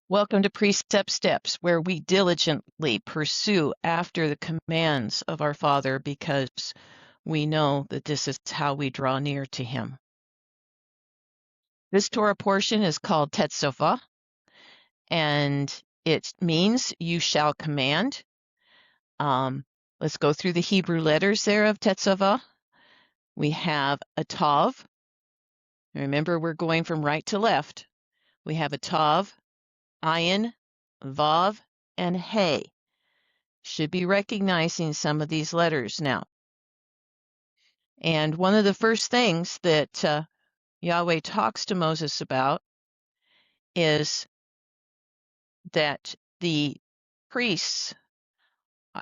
Welcome to Precept Steps, where we diligently pursue after the commands of our Father because we know that this is how we draw near to Him. This Torah portion is called TETZAVEH, and it means you shall command. Let's go through the Hebrew letters there of TETZAVEH. We have a tav. Remember, we're going from right to left. We have a tav, ayin, vav, and hey. Should be recognizing some of these letters now. And one of the first things that Yahweh talks to Moses about is that the priests,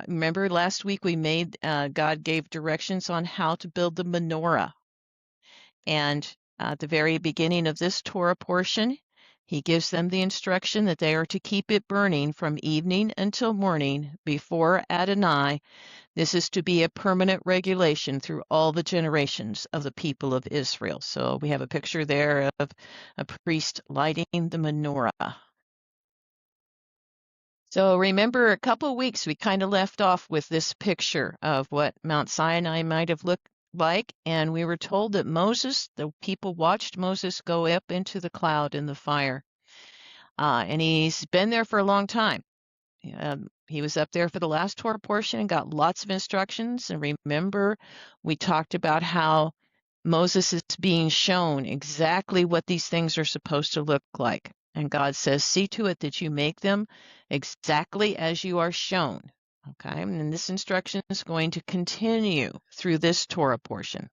remember last week we made, God gave directions on how to build the menorah. And at the very beginning of this Torah portion, he gives them the instruction that they are to keep it burning from evening until morning before Adonai. This is to be a permanent regulation through all the generations of the people of Israel. So we have a picture there of a priest lighting the menorah. So remember, a couple of weeks we kind of left off with this picture of what Mount Sinai might have looked like, and we were told that Moses, the people watched Moses go up into the cloud in the fire, and he's been there for a long time. He was up there for the last Torah portion and got lots of instructions. And remember, we talked about how Moses is being shown exactly what these things are supposed to look like. And God says, see to it that you make them exactly as you are shown. Okay, and this instruction is going to continue through this Torah portion.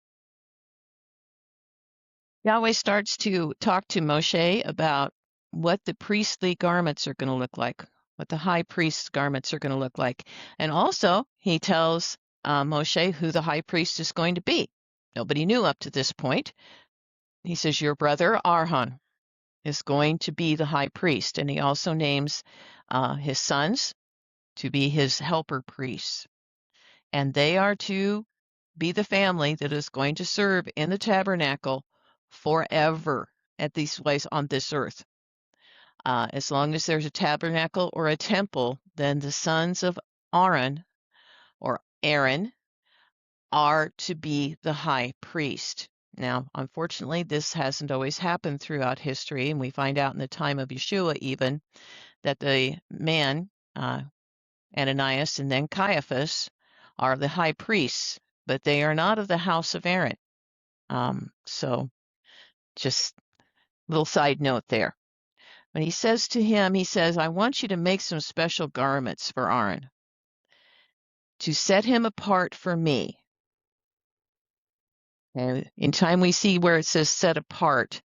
Yahweh starts to talk to Moshe about what the priestly garments are going to look like, what the high priest's garments are going to look like. And also, he tells Moshe who the high priest is going to be. Nobody knew up to this point. He says, your brother Aaron is going to be the high priest. And he also names his sons to be his helper priests. And they are to be the family that is going to serve in the tabernacle forever at these ways on this earth. As long as there's a tabernacle or a temple, then the sons of Aaron or Aaron are to be the high priest. Now, unfortunately, this hasn't always happened throughout history, and we find out in the time of Yeshua even that the man, Ananias and then Caiaphas, are the high priests, but they are not of the house of Aaron. So just a little side note there. When he says to him, he says, I want you to make some special garments for Aaron to set him apart for me. And in time we see where it says set apart,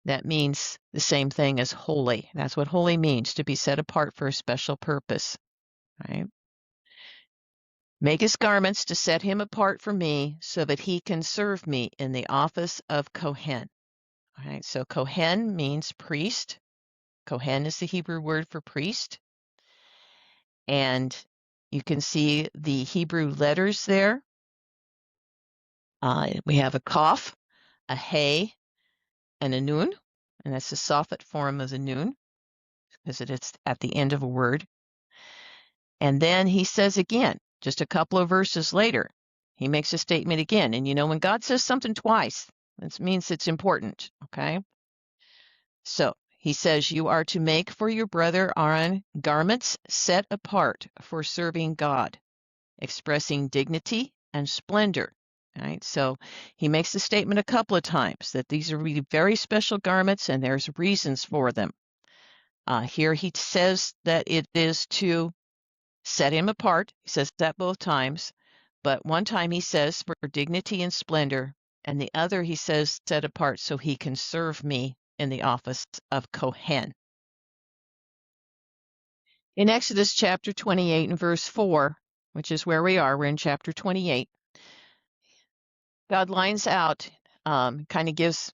that means the same thing as holy. That's what holy means, to be set apart for a special purpose. Right? Make his garments to set him apart for me so that he can serve me in the office of Kohen. All right, so Kohen means priest. Kohen is the Hebrew word for priest. And you can see the Hebrew letters there. We have a Kaf, a Hey, and a Nun. And that's the Sophet form of the Nun, because it is at the end of a word. And then he says again, just a couple of verses later, he makes a statement again. And you know, when God says something twice, that means it's important, okay? So he says, you are to make for your brother Aaron garments set apart for serving God, expressing dignity and splendor. Right? So he makes the statement a couple of times that these are really very special garments and there's reasons for them. Here he says that it is to set him apart. He says that both times, but one time he says for dignity and splendor, and the other he says set apart so he can serve me in the office of Kohen. In Exodus chapter 28 and verse 4, which is where we are, we're in chapter 28, God lines out, kind of gives,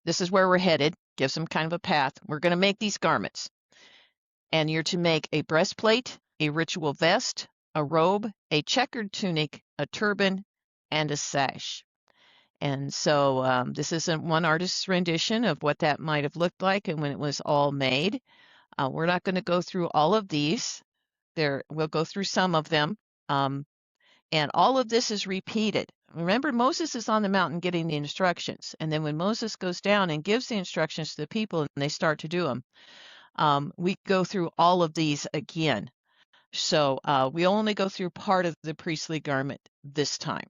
this is where we're headed, gives them kind of a path. We're going to make these garments. And you're to make a breastplate, a ritual vest, a robe, a checkered tunic, a turban, and a sash. And so this isn't one artist's rendition of what that might have looked like and when it was all made. We're not going to go through all of these. We'll go through some of them. And all of this is repeated. Remember, Moses is on the mountain getting the instructions. And then when Moses goes down and gives the instructions to the people and they start to do them, we go through all of these again. So we only go through part of the priestly garment this time.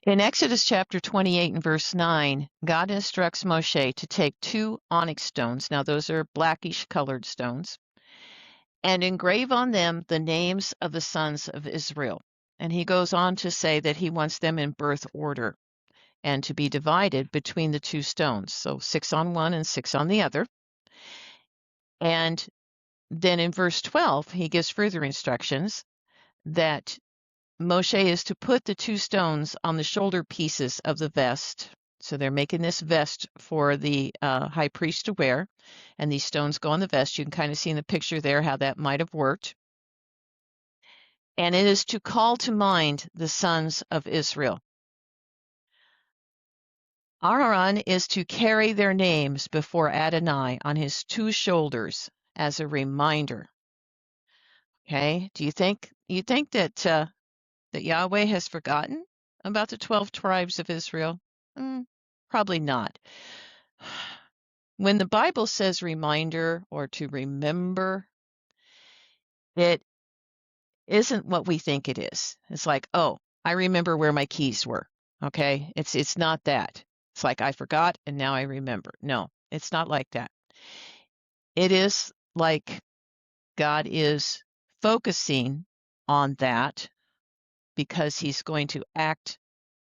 In Exodus chapter 28 and verse 9, God instructs Moshe to take 2 onyx stones. Now, those are blackish colored stones, and engrave on them the names of the sons of Israel. And he goes on to say that he wants them in birth order and to be divided between the 2 stones. So 6 on one and 6 on the other. And then in verse 12, he gives further instructions that Moshe is to put the 2 stones on the shoulder pieces of the vest. So they're making this vest for the high priest to wear, and these stones go on the vest. You can kind of see in the picture there how that might have worked. And it is to call to mind the sons of Israel. Aaron is to carry their names before Adonai on his 2 shoulders as a reminder. Okay, do you think that that Yahweh has forgotten about the 12 tribes of Israel? Probably not. When the Bible says reminder or to remember, it isn't what we think it is. It's like, oh, I remember where my keys were. Okay, it's not that. It's like I forgot and now I remember. No, it's not like that. It is like God is focusing on that because he's going to act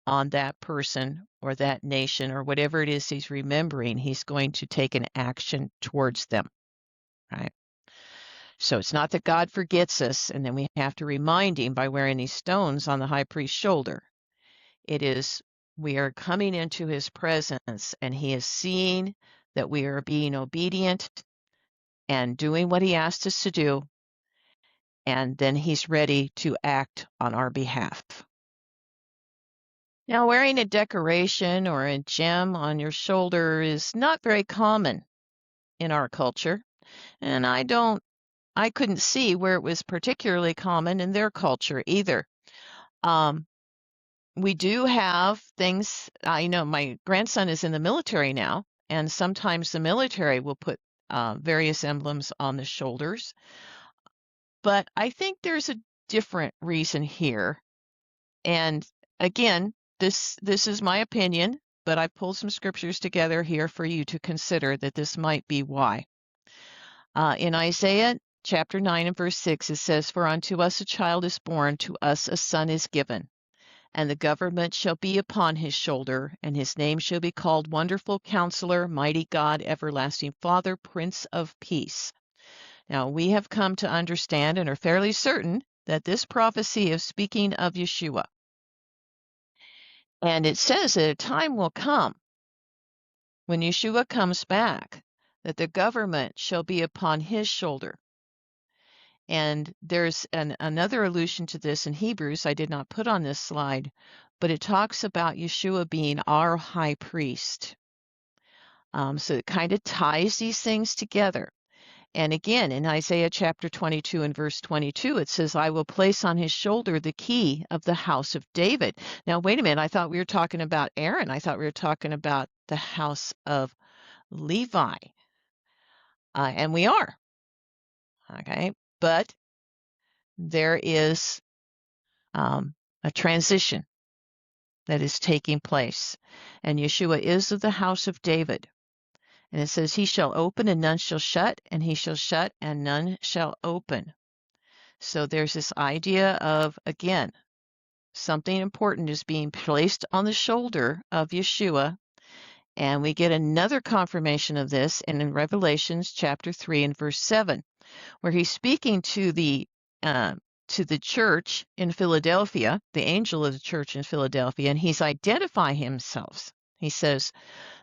on that person or that nation or whatever it is he's remembering. He's going to take an action towards them, right? So it's not that God forgets us and then we have to remind him by wearing these stones on the high priest's shoulder. It is we are coming into his presence and he is seeing that we are being obedient and doing what he asked us to do, and then he's ready to act on our behalf. Now, wearing a decoration or a gem on your shoulder is not very common in our culture, and I couldn't see where it was particularly common in their culture either. We do have things. I know my grandson is in the military now, and sometimes the military will put various emblems on the shoulders. But I think there's a different reason here. And again, this is my opinion, but I pulled some scriptures together here for you to consider that this might be why. In Isaiah chapter 9 and verse 6, it says, "For unto us a child is born, to us a son is given. And the government shall be upon his shoulder, and his name shall be called Wonderful Counselor, Mighty God, Everlasting Father, Prince of Peace." Now, we have come to understand and are fairly certain that this prophecy is speaking of Yeshua. And it says that a time will come when Yeshua comes back, that the government shall be upon his shoulder. And there's another allusion to this in Hebrews I did not put on this slide, but it talks about Yeshua being our high priest. So it kind of ties these things together. And again, in Isaiah chapter 22 and verse 22, it says, "I will place on his shoulder the key of the house of David." Now, wait a minute. I thought we were talking about Aaron. I thought we were talking about the house of Levi. And we are. Okay. But there is a transition that is taking place. And Yeshua is of the house of David. And it says, "He shall open and none shall shut, and he shall shut and none shall open." So there's this idea of, again, something important is being placed on the shoulder of Yeshua. And we get another confirmation of this in Revelations chapter 3 and verse 7, where he's speaking to the church in Philadelphia, the angel of the church in Philadelphia, and he's identifying himself. He says,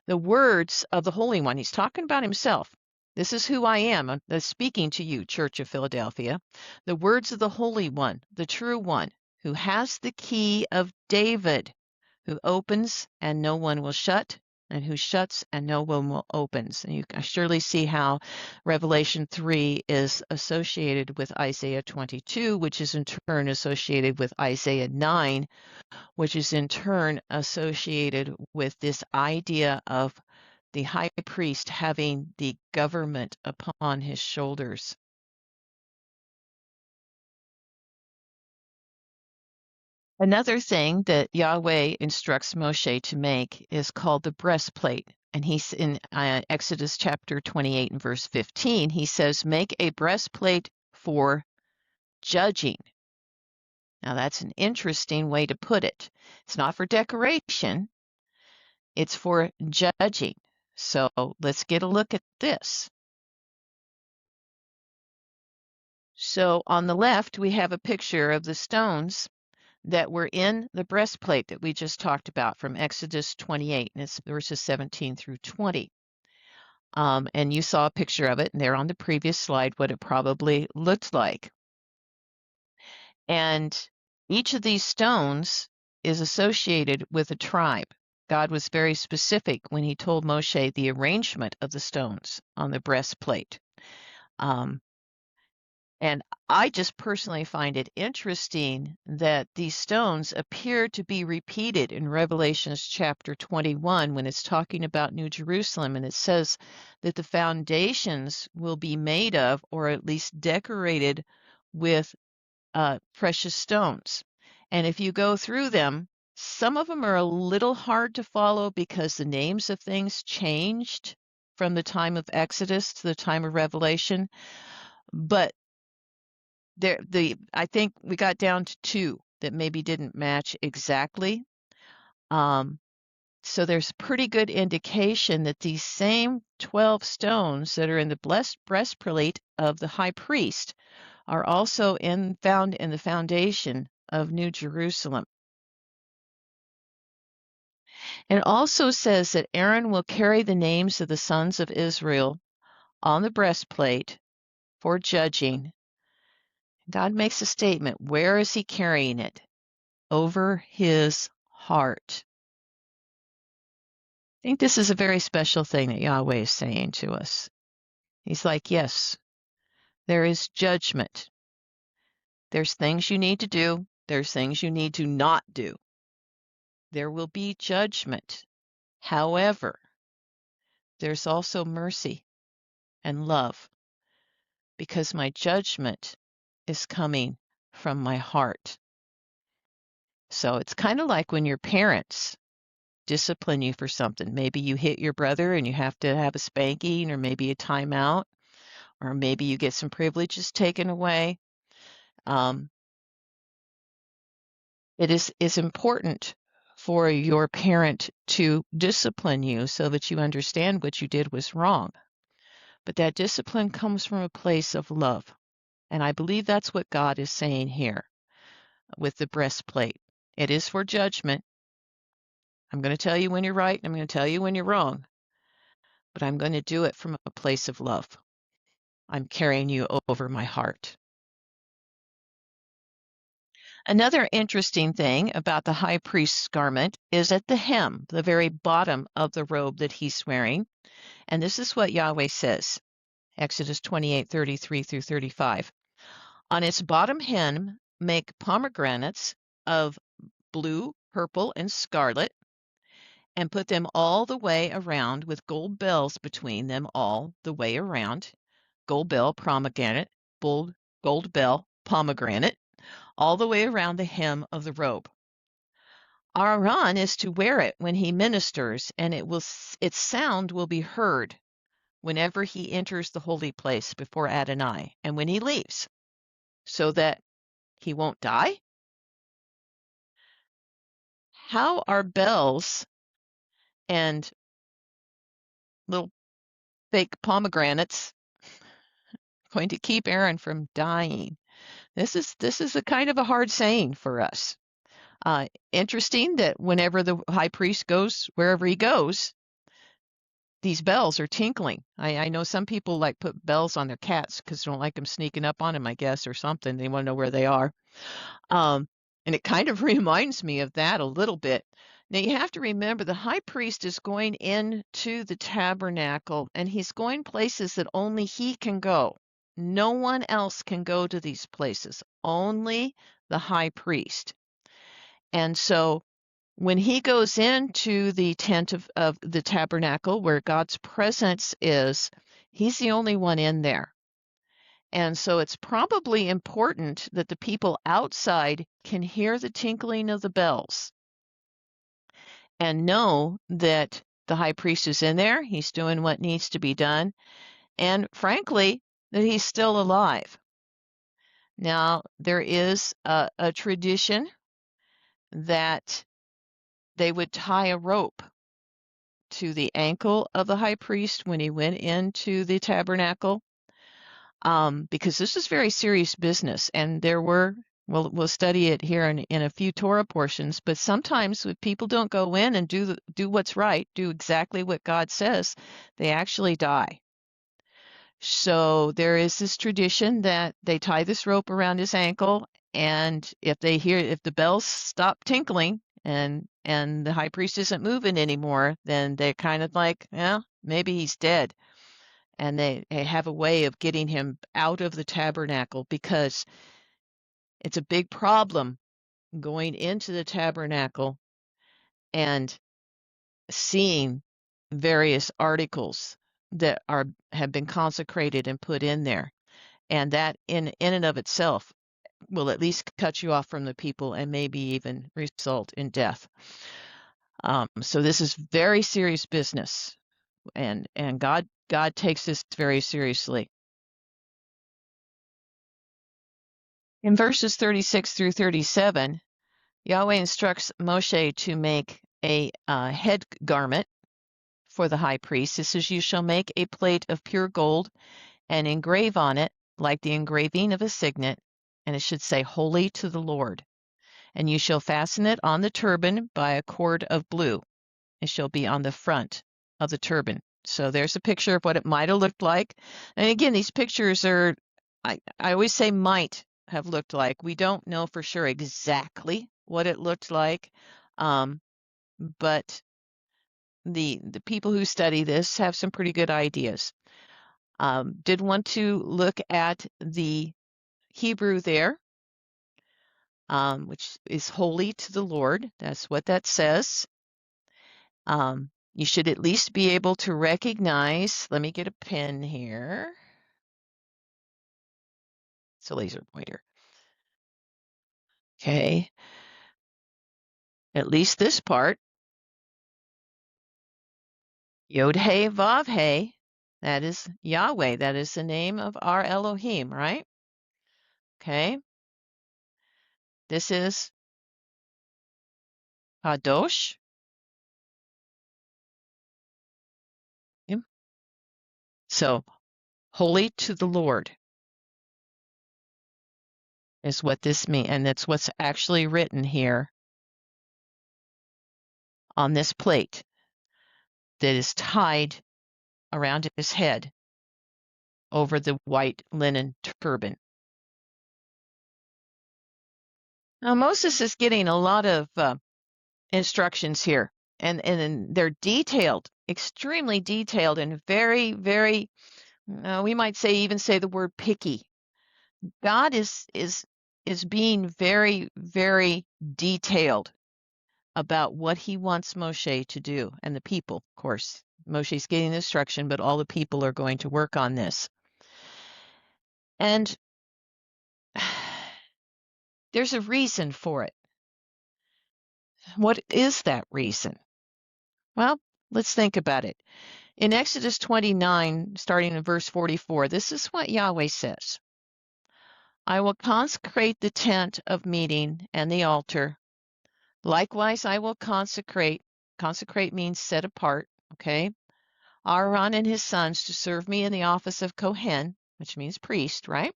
"The words of the Holy One," he's talking about himself. "This is who I am. I'm speaking to you, Church of Philadelphia. The words of the Holy One, the true one, who has the key of David, who opens and no one will shut, and who shuts and no one opens. And you can surely see how Revelation 3 is associated with Isaiah 22, which is in turn associated with Isaiah 9, which is in turn associated with this idea of the high priest having the government upon his shoulders. Another thing that Yahweh instructs Moshe to make is called the breastplate. And he's in Exodus chapter 28 and verse 15. He says, make a breastplate for judging. Now that's an interesting way to put it. It's not for decoration. It's for judging. So let's get a look at this. So on the left, we have a picture of the stones that were in the breastplate that we just talked about from Exodus 28, and it's verses 17 through 20. And you saw a picture of it, and there on the previous slide what it probably looked like. And each of these stones is associated with a tribe. God was very specific when he told Moshe the arrangement of the stones on the breastplate. And I just personally find it interesting that these stones appear to be repeated in Revelations chapter 21 when it's talking about New Jerusalem, and it says that the foundations will be made of, or at least decorated with, precious stones. And if you go through them, some of them are a little hard to follow because the names of things changed from the time of Exodus to the time of Revelation. But I think we got down to 2 that maybe didn't match exactly. So there's pretty good indication that these same 12 stones that are in the breastplate of the high priest are also found in the foundation of New Jerusalem. And it also says that Aaron will carry the names of the sons of Israel on the breastplate for judging. God makes a statement. Where is he carrying it? Over his heart. I think this is a very special thing that Yahweh is saying to us. He's like, yes, there is judgment. There's things you need to do. There's things you need to not do. There will be judgment. However, there's also mercy and love, because my judgment is coming from my heart. So it's kind of like when your parents discipline you for something. Maybe you hit your brother and you have to have a spanking, or maybe a timeout, or maybe you get some privileges taken away. It is important for your parent to discipline you so that you understand what you did was wrong. But that discipline comes from a place of love. And I believe that's what God is saying here with the breastplate. It is for judgment. I'm going to tell you when you're right, and I'm going to tell you when you're wrong. But I'm going to do it from a place of love. I'm carrying you over my heart. Another interesting thing about the high priest's garment is at the hem, the very bottom of the robe that he's wearing. And this is what Yahweh says, Exodus 28:33 through 35. On its bottom hem, make pomegranates of blue, purple, and scarlet, and put them all the way around with gold bells between them all the way around. Gold bell, pomegranate, gold bell, pomegranate, all the way around the hem of the robe. Aaron is to wear it when he ministers, and its sound will be heard whenever he enters the holy place before Adonai and when he leaves, so that he won't die. How are bells and little fake pomegranates going to keep Aaron from dying? This is a kind of a hard saying for us. Interesting that whenever the high priest goes, wherever he goes, these bells are tinkling. I know some people like put bells on their cats because they don't like them sneaking up on them, I guess, or something. They want to know where they are. And it kind of reminds me of that a little bit. Now you have to remember the high priest is going into the tabernacle, and he's going places that only he can go. No one else can go to these places, only the high priest. And so when he goes into the tent of the tabernacle where God's presence is, he's the only one in there. And so it's probably important that the people outside can hear the tinkling of the bells and know that the high priest is in there, he's doing what needs to be done, and frankly, that he's still alive. Now, there is a tradition that they would tie a rope to the ankle of the high priest when he went into the tabernacle, because this is very serious business. And there were, we'll study it here in a few Torah portions, but sometimes if people don't go in and do what's right, do exactly what God says, they actually die. So there is this tradition that they tie this rope around his ankle, and if the bells stop tinkling and the high priest isn't moving anymore, then they're kind of like, yeah, maybe he's dead. And they have a way of getting him out of the tabernacle, because it's a big problem going into the tabernacle and seeing various articles that have been consecrated and put in there. And that in and of itself will at least cut you off from the people and maybe even result in death. So this is very serious business, and God takes this very seriously. In verses 36 through 37, Yahweh instructs Moshe to make a head garment for the high priest. This is, you shall make a plate of pure gold and engrave on it like the engraving of a signet, and it should say, Holy to the Lord. And you shall fasten it on the turban by a cord of blue. It shall be on the front of the turban. So there's a picture of what it might have looked like. And again, these pictures are, I always say might have looked like. We don't know for sure exactly what it looked like, but the people who study this have some pretty good ideas. Did want to look at the Hebrew there, which is holy to the Lord. That's what that says. You should at least be able to recognize, let me get a pen here. It's a laser pointer. Okay. At least this part. Yod He Vav He. That is Yahweh. That is the name of our Elohim, right? Okay. This is Kadosh. Yep. So, holy to the Lord is what this means. And that's what's actually written here on this plate that is tied around his head over the white linen turban. Now, Moses is getting a lot of instructions here, and they're detailed, extremely detailed, and very, very, we might even say the word picky. God is being very, very detailed about what he wants Moshe to do, and the people, of course. Moshe's getting the instruction, but all the people are going to work on this. And there's a reason for it. What is that reason? Well, let's think about it. In Exodus 29, starting in verse 44, this is what Yahweh says. I will consecrate the tent of meeting and the altar. Likewise, I will consecrate means set apart, okay? Aaron and his sons to serve me in the office of Kohen, which means priest, right?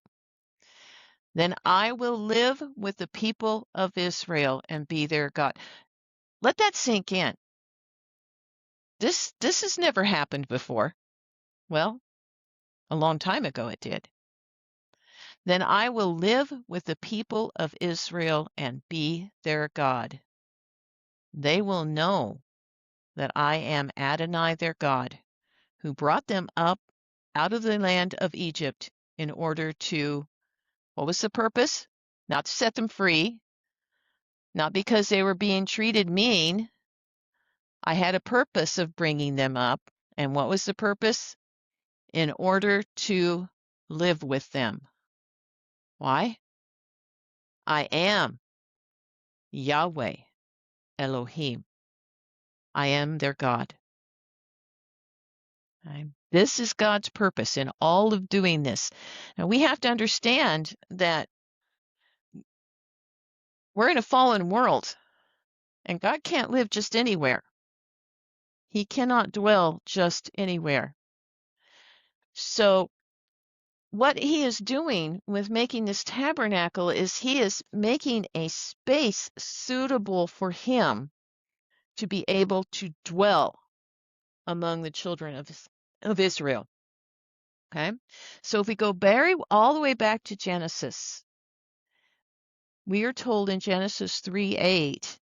Then I will live with the people of Israel and be their God. Let that sink in. This has never happened before. Well, a long time ago it did. Then I will live with the people of Israel and be their God. they will know that I am Adonai their God, who brought them up out of the land of Egypt in order to, what was the purpose? Not to set them free, not because they were being treated mean. I had a purpose of bringing them up. And what was the purpose? In order to live with them. Why? I am Yahweh Elohim. I am their God. This is God's purpose in all of doing this. Now we have to understand that we're in a fallen world, and God can't live just anywhere. He cannot dwell just anywhere. So what he is doing with making this tabernacle is he is making a space suitable for him to be able to dwell among the children of Israel. Okay? So if we go all the way back to Genesis, we are told in Genesis 3:8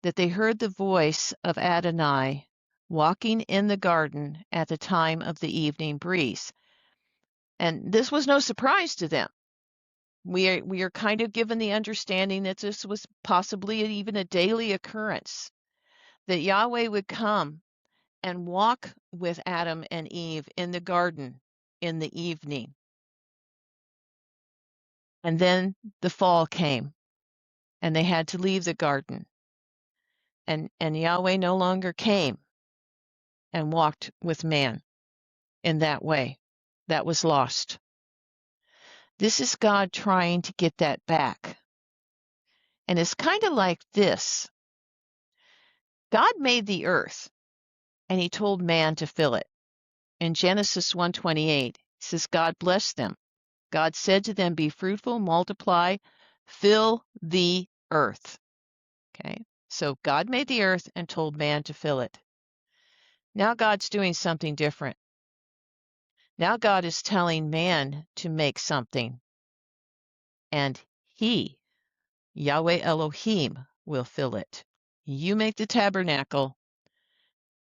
that they heard the voice of Adonai walking in the garden at the time of the evening breeze. And this was no surprise to them. We are kind of given the understanding that this was possibly even a daily occurrence, that Yahweh would come and walk with Adam and Eve in the garden in the evening. And then the fall came, and they had to leave the garden. And Yahweh no longer came and walked with man in that way. That was lost. This is God trying to get that back. And it's kind of like this. God made the earth, and he told man to fill it. In Genesis 1:28, it says, God blessed them. God said to them, be fruitful, multiply, fill the earth. Okay, so God made the earth and told man to fill it. Now God's doing something different. Now God is telling man to make something, and he, Yahweh Elohim, will fill it. You make the tabernacle,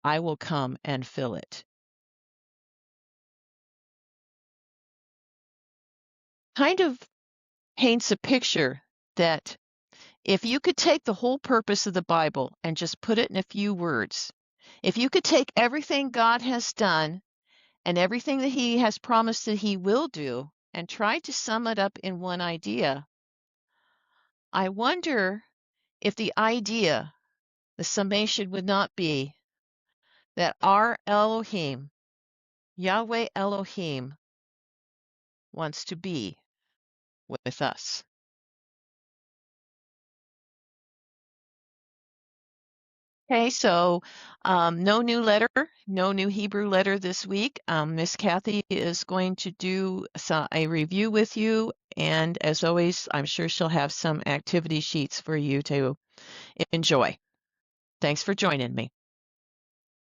I will come and fill it. Kind of paints a picture that if you could take the whole purpose of the Bible and just put it in a few words, if you could take everything God has done and everything that he has promised that he will do and try to sum it up in one idea, I wonder if the idea, the summation would not be that our Elohim, Yahweh Elohim, wants to be with us. Okay, so no new letter, no new Hebrew letter this week. Miss Kathy is going to do a review with you, and as always, I'm sure she'll have some activity sheets for you to enjoy. Thanks for joining me.